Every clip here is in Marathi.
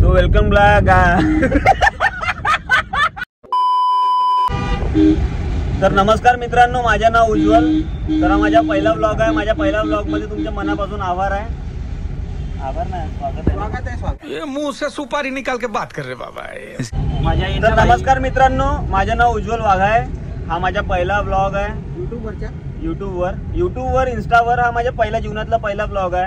So welcome blog. तर नमस्कार मित्रांनो, माझे नाव उज्ज्वल। तर हा माझा पहिला ब्लॉग आहे। माझ्या पहिल्या ब्लॉग मध्ये तुमच्या मनापासून आभार आहे। आभार नाही, स्वागत आहे। ये मुंह से सुपारी निकाल के बात कर रहे बाबा। तर नमस्कार मित्रांनो, माझे नाव उज्ज्वल वाघ आहे। हा माझा पहिला ब्लॉग आहे युट्यूबवर इंस्टावर। हा माझ्या पहिल्या जीवनातला पहिला ब्लॉग आहे।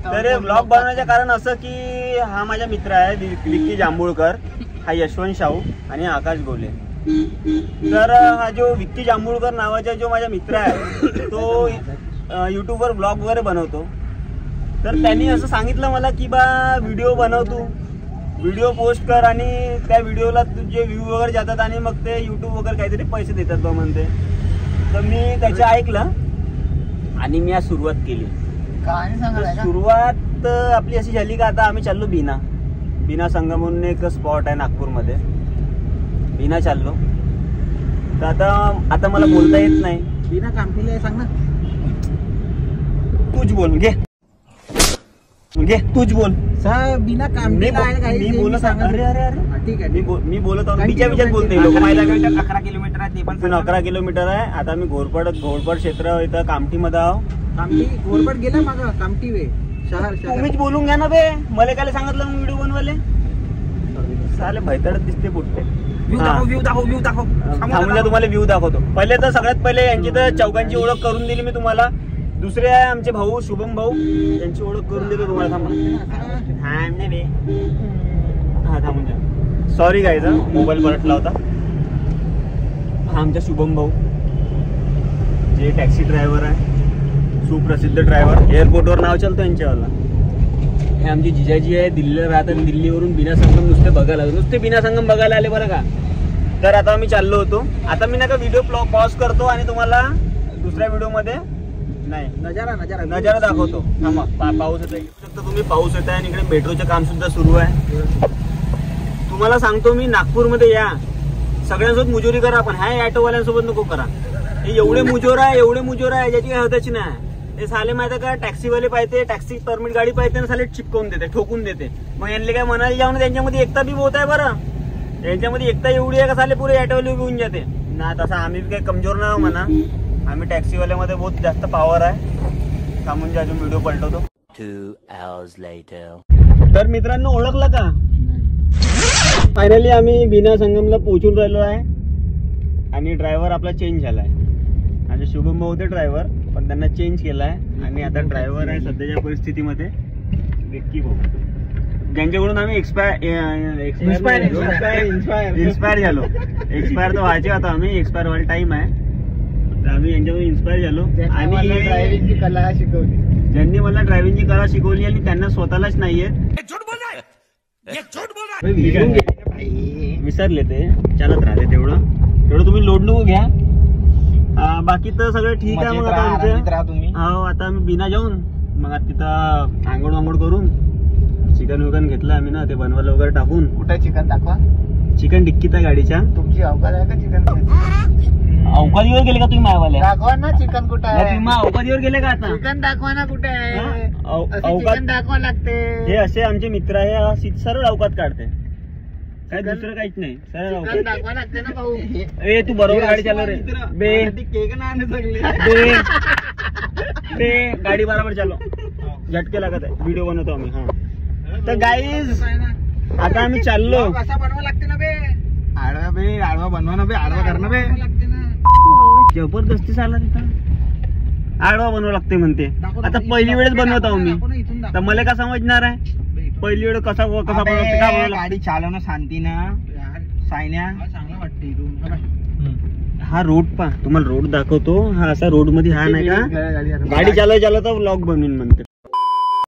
तर हे ब्लॉग बनवण्याचे कारण असं की हा माझा मित्र आहे विक्की जांभूळकर, हा यशवंत शाहू आणि आकाश गोले। तर हा जो विक्की जांभूळकर नावाचा जो माझा मित्र आहे तो यूट्यूबवर ब्लॉग वगैरे बनवतो। तर त्यांनी असं सांगितलं मला की बा व्हिडिओ बनव, तू व्हिडिओ पोस्ट कर आणि त्या व्हिडिओला तुझे व्ह्यू वगैरे जातात आणि मग ते यूट्यूब वगैरे काहीतरी पैसे देतात बा म्हणते। तर मी त्याचं ऐकलं आणि मी आज सुरुवात केली। सुरुवात आपली अशी झाली का आता आम्ही चाललो बीना संगम म्हणून एक स्पॉट आहे नागपूरमध्ये, बीना चाललो। तर आता मला बोलता येत नाही। बीना कामठीला आहे, सांग ना। तूच बोल, घे तूच बोल। साहेब बीना कामठीला आहे काय? मी बोलत आहे। अरे ठीक आहे, मी बोलत आहोत। विचार बोलते लोक माहिती आहे। 11 किलोमीटर आहे, ते पण 11 किलोमीटर आहे। आता मी घोरपड क्षेत्र इथं कामठीमध्ये आहो। कामठी घोरपड गेला मागं, कामठी वे शहर। तुम्हीच बोलून घ्या ना बे, मला काय सांगितलं मग व्हिडिओ बनवायला? साले भैताडत दिसते पुढते। व्ह्यू दाखव थांबून तुम्हाला व्ह्यू दाखवतो। पहिले तर सगळ्यात पहिले यांची तर चौकांची ओळख करून दिली मी तुम्हाला। दुसरे आहे आमचे भाऊ शुभम भाऊ, यांची ओळख करून देतो तुम्हाला। थांबून द्या। सॉरी गाईज, मोबाईल पलटला होता। हा आमचा शुभम भाऊ जे टॅक्सी ड्रायव्हर आहे, सुप्रसिद्ध ड्रायव्हर, एअरपोर्टवर नाव चालतं यांच्यावाला। हे आमची जिजाजी आहे, दिल्लीला राहतात। दिल्लीवरून बीना संगम नुसते बीना संगम बघायला आले बरं का। तर आता आम्ही चाललो होतो। आता मी नाही का व्हिडिओ पॉज करतो आणि तुम्हाला दुसऱ्या व्हिडिओमध्ये नाही नजारा दाखवतो। पाऊस येतोय, तुम्ही पाऊस येत आहे आणि इकडे मेट्रोचं काम सुद्धा सुरू आहे। तुम्हाला सांगतो मी, नागपूरमध्ये या, सगळ्यांसोबत मुजोरी करा, पण ह्या ऑटोवाल्यांसोबत नको करा। हे एवढे मुजोर आहे ज्याची काही हदच नाही। हे साले माहिती का, टॅक्सीवाले पाहिजे, टॅक्सी परमिट गाडी पाहिजे ना, साले चिपकवून देते, ठोकून देते। मग यांनी काय म्हणायला जाऊन त्यांच्यामध्ये एकता बी बहुत आहे बरं। यांच्यामध्ये एकता एवढी आहे का साले पुरे ऑटोवाले उभी होऊन जाते ना। तसं आम्ही काही कमजोर नाही म्हणा, आम्ही टॅक्सीवाल्यामध्ये बहुत जास्त पॉवर आहे। थांबून जे अजून व्हिडिओ पलटवतो। 2 hours later. तर मित्रांनो, ओळखलं का? फायनली आम्ही बीना संगमला पोहोचून राहिलो आहे आणि ड्रायव्हर आपला चेंज झालाय। आणि शुभम भाऊ होते ड्रायव्हर, पण त्यांना चेंज केलाय आणि आता ड्रायव्हर आहे सध्याच्या परिस्थितीमध्ये विक्की भाऊ, ज्यांच्याकडून आम्ही इन्स्पायर झालो। एक्सपायर तर व्हायचे आता, आम्ही एक्सपायर व्हायला टाइम आहे। आम्ही यांच्यावर इन्स्पायर झालो आणि ड्रायव्हिंगची कला शिकवली। ज्यांनी मला ड्रायव्हिंगची कला शिकवली आणि त्यांना स्वतःलाच नाहीये, विसरले ते, चालत राहते तेवढं तुम्ही लोड नको घ्या। बाकी तर सगळं ठीक आहे। मग आता आमचं हो, आता आम्ही बीना जाऊन मग आता तिथं आंघोळ करून चिकन वगैरे घेतलं आम्ही ना, ते बनवायला वगैरे टाकून। कुठे चिकन दाखवा? चिकन टिक्कीत आहे गाडीच्या। तुमची अवकाश आहे का चिकन? अवकाळीवर गेले का तुम्ही मायवाले? दाखवा ना चिकन कुठे आहे? तुम्ही अवकाळीवर गेले का आता? चिकन दाखवा ना कुठे आहे? अवकाश दाखवा लागते। हे असे आमचे मित्र आहे, सरळ अवकात काढते, काय दुसरं काहीच नाही, सरळ अवकात दाखवा लागते ना भाऊ। ए तू बरोबर गाडी चालव रे बे, केक नाही बे गाडी बरोबर चालव, झटके लागत आहे। व्हिडिओ बनवतो आम्ही। हा तर गाईज आता आम्ही चाललो। कसा बनवा लागते ना बे? आडवा बनवा ना बे, आडवा करणं बे। जबरदस्ती चालला तिथं, आडवा बनवावं लागते म्हणते। आता पहिली वेळेस बनवत आहो मी, तर मला का समजणार आहे पहिली वेळ कसा बनवते का? गाडी चालवणं शांती ना सायन्या, चांगलं वाटते। हा रोड तुम्हाला रोड दाखवतो। हा असा रोड मध्ये हा नाही का, गाडी चालवता व्लॉग बनवून म्हणते।